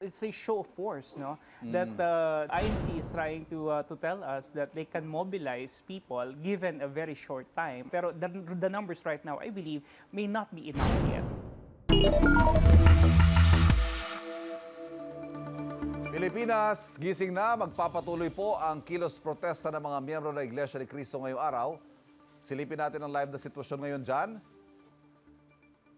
It's a show of force, no? That INC is trying to tell us that they can mobilize people given a very short time. Pero the numbers right now, I believe, may not be enough yet. Pilipinas, gising na, magpapatuloy po ang kilos protesta ng mga miyembro ng Iglesia ni Cristo ngayong araw. Silipin natin ang live na sitwasyon ngayon dyan.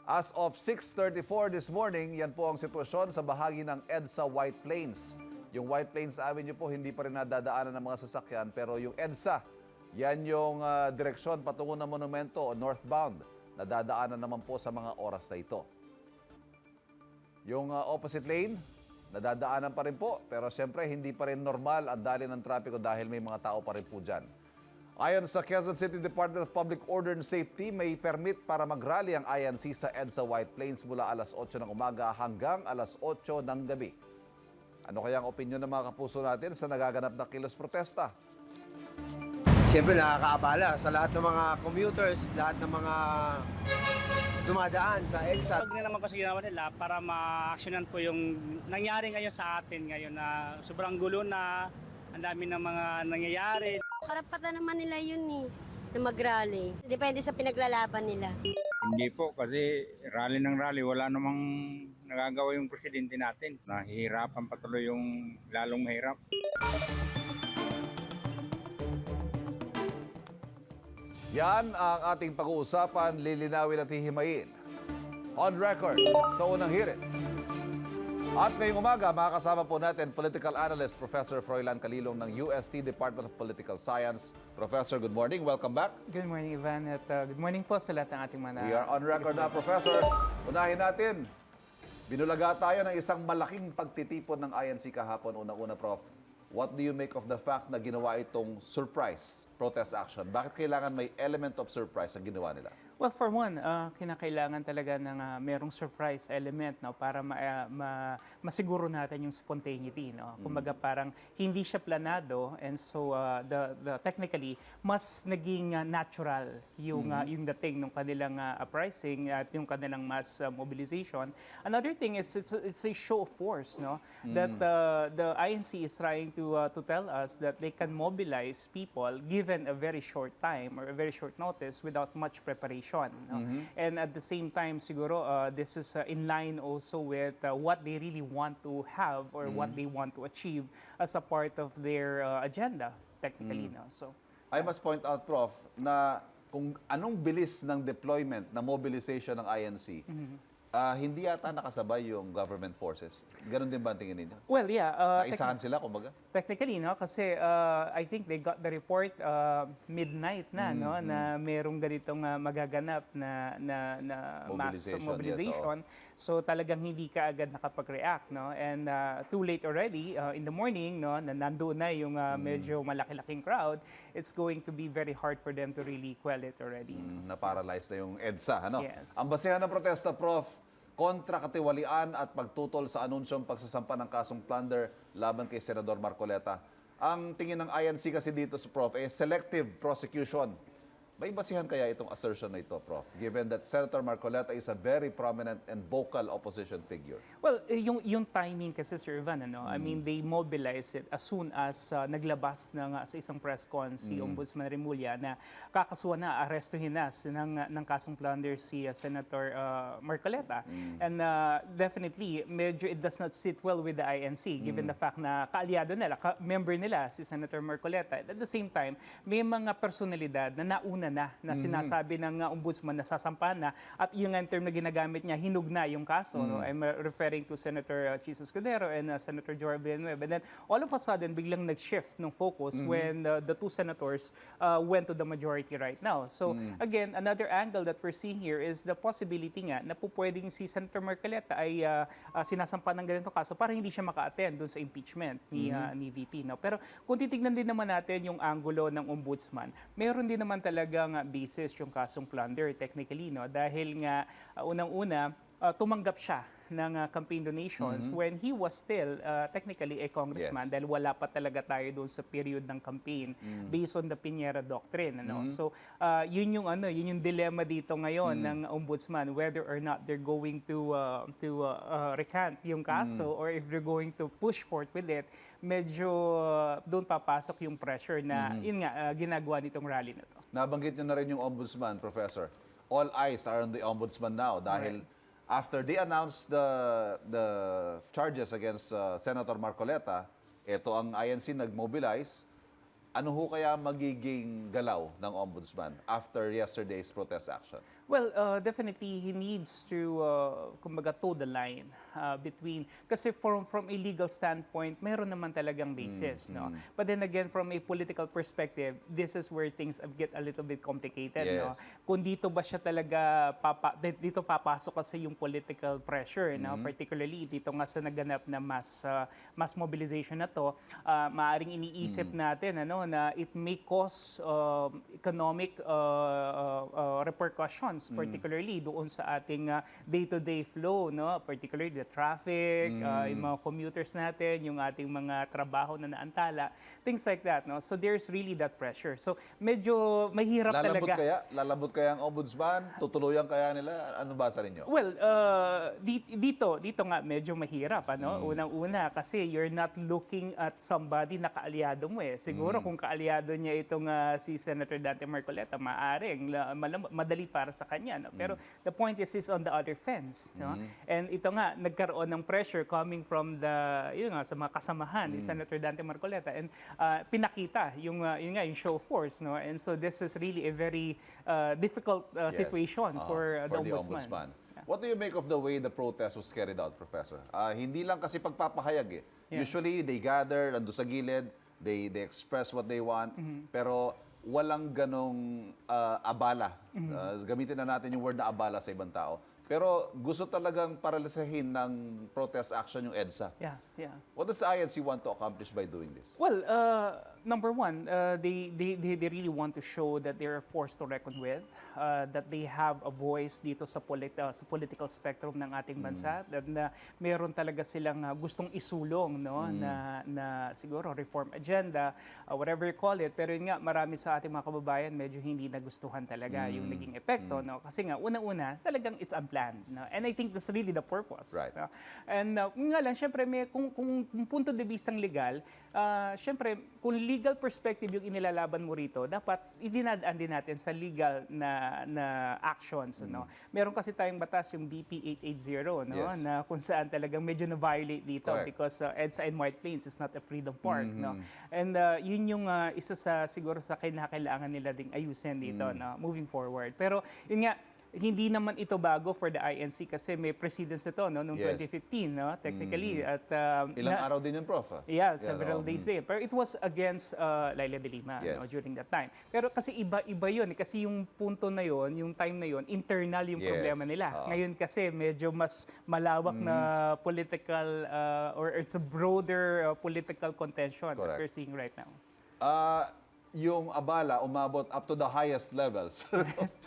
As of 6:34 this morning, yan po ang sitwasyon sa bahagi ng EDSA White Plains. Yung White Plains Avenue po, hindi pa rin nadadaanan ng mga sasakyan, pero yung EDSA, yan yung direksyon patungo ng monumento o northbound. Nadadaanan naman po sa mga oras na ito. Yung opposite lane, nadadaanan pa rin po, pero siyempre hindi pa rin normal ang dali ng trapiko dahil may mga tao pa rin po dyan. Ayon sa Quezon City Department of Public Order and Safety, may permit para mag-rally ang INC sa EDSA White Plains mula alas 8 ng umaga hanggang alas 8 ng gabi. Ano kaya ang opinyon ng mga kapuso natin sa nagaganap na kilos protesta? Siyempre nakakaabala sa lahat ng mga commuters, lahat ng mga dumadaan sa EDSA. Huwag nila naman kasi ginawa nila para ma-actionan po yung nangyari ngayon sa atin ngayon na sobrang gulo na, ang dami ng mga nangyayari. Karapatan naman nila yun na mag-rally. Depende sa pinaglalaban nila. Hindi po, kasi rally ng rally, wala namang nagagawa yung presidente natin. Nahihirapan patuloy yung lalong mahirap. Yan ang ating pag-uusapan, lilinawin at hihimayin. On record, sa unang hirit. At ngayong umaga, makakasama po natin political analyst Professor Froilan Calilong ng UST Department of Political Science. Professor, good morning. Welcome back. Good morning, Ivan, at good morning po sa lahat ng ating mga... We are on record na, Professor. Unahin natin. Binulaga tayo ng isang malaking pagtitipon ng INC kahapon. Unang-una, Prof. What do you make of the fact na ginawa itong surprise protest action? Bakit kailangan may element of surprise ang ginawa nila? Well, for one, kinakailangan talaga ng merong surprise element, no, para masiguro natin yung spontaneity, no. Kumbaga parang hindi siya planado, and so technically mas naging natural yung dating ng kanilang uprising at yung kanilang mass mobilization. Another thing is it's a show of force, no, that the INC is trying to tell us that they can mobilize people given a very short time or a very short notice without much preparation. No? And at the same time, siguro, this is in line also with what they really want to have or what they want to achieve as a part of their agenda, technically. No? So, I must point out, Prof, na kung anong bilis ng deployment, na mobilization ng INC, hindi yata nakasabay yung government forces. Ganon din ba ang tingin ninyo? well, yeah. Naisahan sila, kumbaga? Technically, no, kasi I think they got the report midnight na, no, na merong ganitong magaganap na mass Mobilization, mobilization. yes, So talagang hindi ka agad nakapag-react, no, and too late already in the morning, no, na nandoon na yung medyo malaki-laking crowd. It's going to be very hard for them to really quell it already. Na-paralyze na yung EDSA, ano? Yes. Ang basehan ng protesta, Prof, kontra katiwalian at pagtutol sa anunsyong pagsasampa ng kasong plunder laban kay Senador Marcoleta. Ang tingin ng INC kasi dito sa Prof, selective prosecution. May basihan kaya itong assertion na ito, Prof, given that Senator Marcoleta is a very prominent and vocal opposition figure? Well, yung timing kasi, Sir Ivan, ano, I mean, they mobilize it as soon as naglabas sa isang press con si Ombudsman Remulla na kakasuhan na, arestuhin na ng kasong plunder si Senator Marcoleta. And definitely, medyo it does not sit well with the INC given the fact na kaalyado nila, member nila si Senator Marcoleta. At the same time, may mga personalidad na nauna na sinasabi ng ombudsman na sasampa na at yung term na ginagamit niya, hinug na yung kaso. No? I'm referring to Senator Chis Escudero and Senator Joel Villanueva. And then all of a sudden, biglang nag-shift ng focus when the two senators went to the majority right now. So again, another angle that we're seeing here is the possibility nga na po pwedeng si Senator Marcoleta ay sinasampa ng ganito kaso para hindi siya maka-attend dun sa impeachment ni VP. No? Pero kung titignan din naman natin yung angulo ng ombudsman, meron din naman talagang basis yung kasong plunder technically, no, dahil nga unang-una tumanggap siya ng campaign donations when he was still technically a congressman, Yes. dahil wala pa talaga tayo doon sa period ng campaign based on the Piñera Doctrine. Ano? So yun yung dilemma dito ngayon ng ombudsman, whether or not they're going to recant yung kaso or if they're going to push forth with it. Medyo doon papasok yung pressure na yun nga ginagawa nitong rally na to. Nabanggit nyo na rin yung ombudsman, Professor. All eyes are on the ombudsman now dahil after they announced the charges against Senator Marcoleta, ito ang INC nag-mobilize. Ano ho kaya magiging galaw ng ombudsman after yesterday's protest action? Well, definitely he needs to kumbaga toe the line between, kasi from a legal standpoint meron naman talagang basis, no. But then again, from a political perspective, this is where things get a little bit complicated, no. Yes. Kung dito ba siya talaga dito papasok kasi yung political pressure, no, particularly dito nga sa naganap na mass mobilization na to, maaring iniisip natin na it may cause economic repercussions, particularly doon sa ating day-to-day flow, no, particularly the traffic, yung mga commuters natin, yung ating mga trabaho na naantala, things like that, no. So there's really that pressure. So medyo mahirap talaga. Lalabot kaya ang ombudsman? Tutuluyan kaya nila? Ano basa ninyo? Well, dito nga medyo mahirap, ano? Unang-una kasi you're not looking at somebody na kaalyado mo eh. Siguro kung kaalyado niya itong si Senator Dante Marcoleta, maaring madali para sa kanya, no? Pero the point is on the other fence, no? And ito nga nagkaroon ng pressure coming from sa mga kasamahan ni Senator Dante Marcoleta, and pinakita yung show force, no? And so this is really a very difficult situation for the ombudsman. Yeah. What do you make of the way the protest was carried out, Professor? Hindi lang kasi pagpapahayag eh. Yeah. Usually, they gather, nando sa gilid, they express what they want, pero walang ganong abala. Gamitin na natin yung word na abala sa ibang tao. Pero gusto talagang paralisahin ng protest action yung EDSA. Yeah. What does the INC want to accomplish by doing this? Well, number one, they really want to show that they're a force to reckon with, that they have a voice dito sa political spectrum ng ating bansa, that na meron talaga silang gustong isulong, no, na siguro reform agenda, whatever you call it. Pero yun nga, marami sa ating mga kababayan medyo hindi nagustuhan talaga yung naging epekto, no, kasi nga unang-una talagang it's unplanned, no? And I think that's really the purpose. Right. No? And nga lang, syempre, kung punto de vista legal, syempre, kung legal perspective yung inilalaban mo rito, dapat idinadaan din natin sa legal na actions. No? Meron kasi tayong batas, yung BP 880, no? Yes. Na kung saan talagang medyo na-violate dito. Correct. Because EDSA and White Plains is not a freedom park. No? And yun yung isa siguro sa kinakailangan nila ding ayusin dito, no? Moving forward. Pero yun nga, hindi naman ito bago for the INC kasi may precedence ito, no, noong Yes. 2015, no, technically. At Ilang araw din yun, Prof? yeah, several days din. Pero it was against Laila de Lima, Yes. no, during that time. Pero kasi iba yun, kasi yung punto na yun, yung time na yun, internal yung Yes. problema nila. Ngayon kasi medyo mas malawak na political or it's a broader political contention that Correct. we're seeing right now. Yung abala umabot up to the highest levels.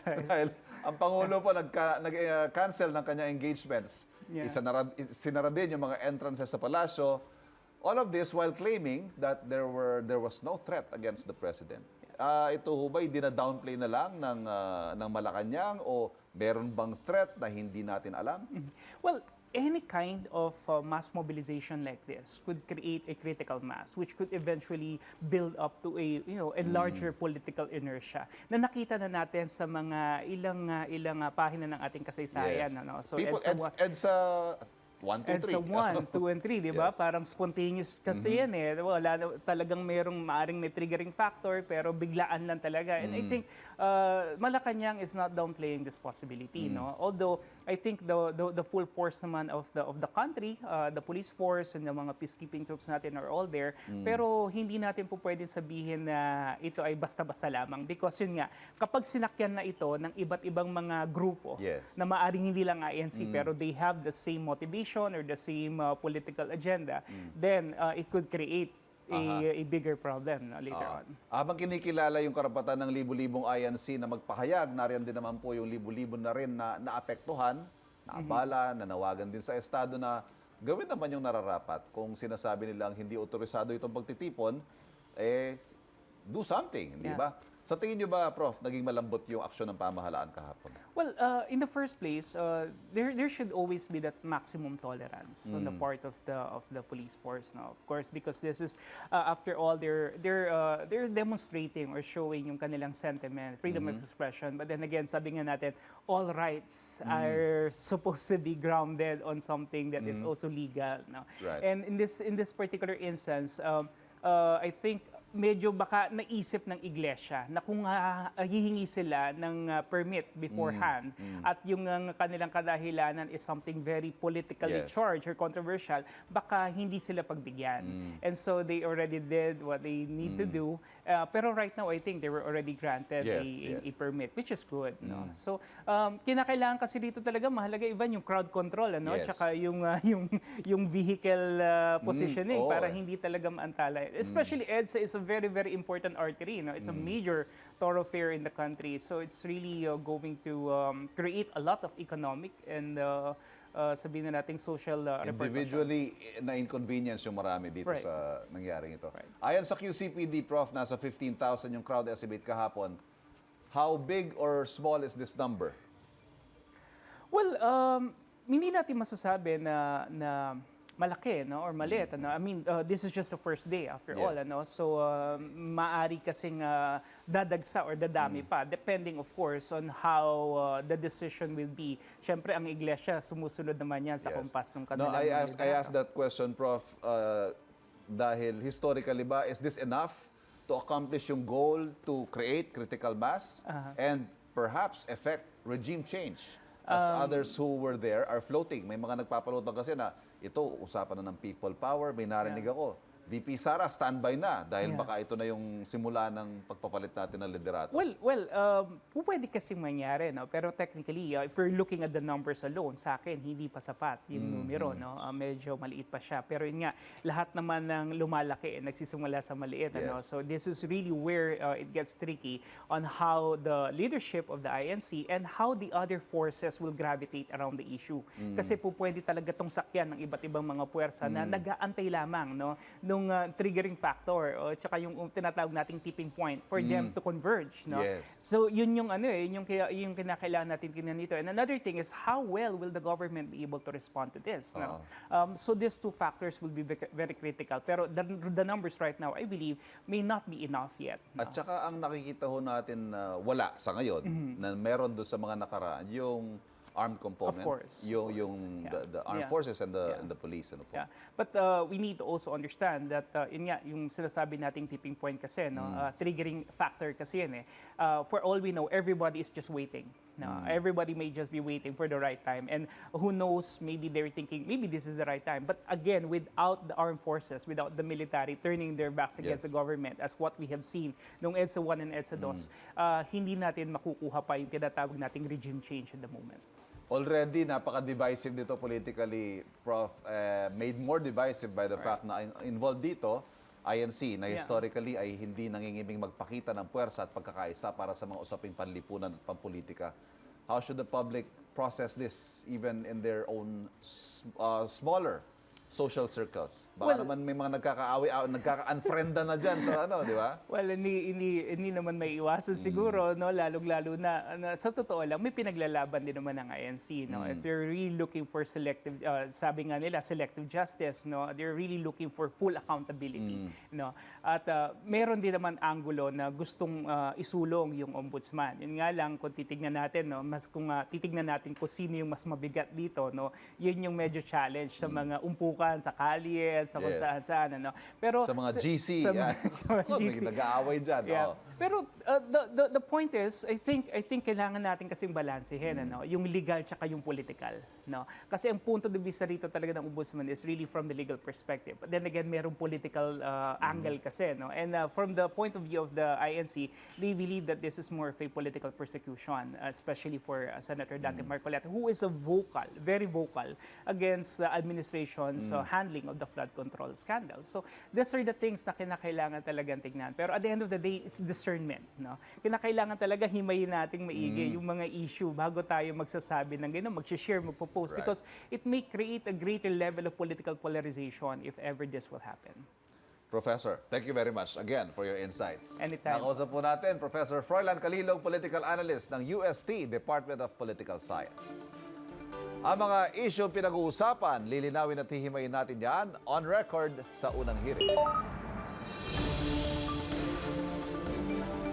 Dahil ang Pangulo po nag-cancel ng kanyang engagements. Yeah. Sinara din yung mga entrances sa palasyo. All of this while claiming that there was no threat against the President. Ito ho ba'y dina-downplay na lang ng Malacanang o meron bang threat na hindi natin alam? Well, any kind of mass mobilization like this could create a critical mass, which could eventually build up to a larger political inertia na nakita na natin sa mga ilang pahina ng ating kasaysayan. Yes. Ano? So People, EDSA 1, 2, 3. EDSA 1, 2, and 3, di ba? Yes. Parang spontaneous kasi yan eh. Wala talagang maaring may triggering factor, pero biglaan lang talaga. And I think Malacanang is not downplaying this possibility, no? Although I think the full force naman of the country, the police force and the mga peacekeeping troops natin are all there. Pero hindi natin po pwedeng sabihin na ito ay basta-basta lamang, because yun nga, kapag sinakyan na ito ng iba't ibang mga grupo, Yes. na maaring hindi lang INC pero they have the same motivation or the same political agenda, then it could create a bigger problem later on. Habang kinikilala yung karapatan ng libu-libong INC na magpahayag, nariyan din naman po yung libu-libo na rin na naapektuhan. naabala, nanawagan din sa Estado na gawin naman yung nararapat. Kung sinasabi nilang hindi otorisado itong pagtitipon, do something, di ba? Sa tingin nyo ba, Prof, naging malambot yung aksyon ng pamahalaan kahapon? Well, in the first place, there should always be that maximum tolerance on the part of the police force. No, of course, because this is after all they're demonstrating or showing yung kanilang sentiment, freedom of expression. But then again, sabi nga natin, all rights are supposed to be grounded on something that is also legal. No, Right. and in this particular instance, I think medyo baka naisip ng iglesia na kung hihingi sila ng permit beforehand at yung kanilang kadahilanan is something very politically Yes. charged or controversial, baka hindi sila pagbigyan. And so they already did what they need to do. Pero right now, I think they were already granted Yes, a yes. permit, which is good. No? So, kinakailangan kasi dito talaga mahalaga, Ivan, yung crowd control, ano? Yes. Tsaka yung vehicle positioning oo, para hindi talaga maantala. Especially EDSA is a very, very important artery. No? It's a major thoroughfare in the country. So it's really going to create a lot of economic and sabihin na nating social repercussions. Individually, na-inconvenience yung marami dito Right. sa nangyaring ito. Right. Ayon sa QCPD, Prof, nasa 15,000 yung crowd estimate kahapon. How big or small is this number? Well, hindi natin masasabi na malaki, no, or maliit, ano. I mean, this is just the first day after Yes. all, ano. So maari kasing dadagsa or dadami pa, depending of course on how the decision will be. Siyempre ang iglesia sumusunod naman yan sa Yes. kumpas ng No, kanilang I liderato. asked that question, Prof, dahil historically ba, is this enough to accomplish yung goal to create critical mass and perhaps effect regime change? As others who were there are floating. May mga nagpapalutang kasi na ito, usapan na ng people power. May narinig ako. VP Sara, standby na dahil Yeah. baka ito na yung simula ng pagpapalit natin ng liderato. Well, pwede kasing mangyari, no? Pero technically, if we're looking at the numbers alone, sa akin, hindi pa sapat yung numero, no? Medyo maliit pa siya. Pero yun nga, lahat naman ng lumalaki, nagsisimula sa maliit, ano? Yes. So this is really where it gets tricky on how the leadership of the INC and how the other forces will gravitate around the issue. Kasi po pwede talaga tong sakyan ng iba't ibang mga puwersa na nag-aantay lamang, no? Nung triggering factor o tsaka yung tinatawag nating tipping point for them to converge, no? Yes. So yun yung yung kinakailangan natin tingnan dito. And another thing is how well will the government be able to respond to this, no? So these two factors will be very critical. Pero the numbers right now, I believe, may not be enough yet. No? At saka ang nakikita ho natin na wala sa ngayon, na meron doon sa mga nakaraan, yung armed component, Of course, yung, of course. yung Yeah. the armed Yeah. forces and the, Yeah. and the police. Ano po? Yeah. But we need to also understand that yun nga, yung sinasabi nating tipping point kasi, no, triggering factor kasi yun eh. For all we know, everybody is just waiting. No? Everybody may just be waiting for the right time. And who knows, maybe they're thinking, maybe this is the right time. But again, without the armed forces, without the military turning their backs against Yes. the government, as what we have seen nung EDSA 1 and EDSA 2, hindi natin makukuha pa yung tinatawag nating regime change at the moment. Already, napaka-divisive dito politically, Prof. Made more divisive by the fact na involved dito, INC, na Yeah. historically ay hindi nangingibing magpakita ng puwersa at pagkakaisa para sa mga usaping panlipunan at pampolitika. How should the public process this even in their own smaller social circles? Baka Well- naman may mga nagkaka-unfrienda na dyan sa ano, di ba? Well, hindi naman may iwasan siguro, no, lalong-lalo na sa totoo lang may pinaglalaban din naman ng INC, no. If you're really looking for selective sabi nga nila selective justice, no, they're really looking for full accountability, no. At meron din naman anggulo na gustong isulong yung ombudsman. Yun nga lang kung titignan natin, no, kung titignan natin kung sino yung mas mabigat dito, no, yun yung medyo challenge sa mga umpukan sa kalye, sa kung Yes. saan-saan, ano. Pero Sa mga GC, sa yan. sa mga Oh, GC. nag-aaway dyan. Yeah. Oh. Pero the point is, I think kailangan natin kasing balansehin, ano, yung legal tsaka yung political, no? Kasi ang punto de vista rito talaga ng ombudsman is really from the legal perspective. But then again, merong political angle kasi, no? And from the point of view of the INC, they believe that this is more of a political persecution, especially for Senator Dante Marcoleta, who is a vocal, very vocal against the administration's handling of the flood control scandal. So these are the things na kinakailangan talagang tignan. Pero at the end of the day, it's discernment, no? Kinakailangan talaga himayin nating maigi yung mga issue bago tayo magsasabi ng gano'n, mag-share, magpo-post post Right. because it may create a greater level of political polarization if ever this will happen. Professor, thank you very much again for your insights. Anytime. Nakausap po natin, Professor Froilan Calilog, Political Analyst ng UST, Department of Political Science. Ang mga isyong pinag-uusapan, lilinawin at hihimayin natin yan on record sa unang hearing.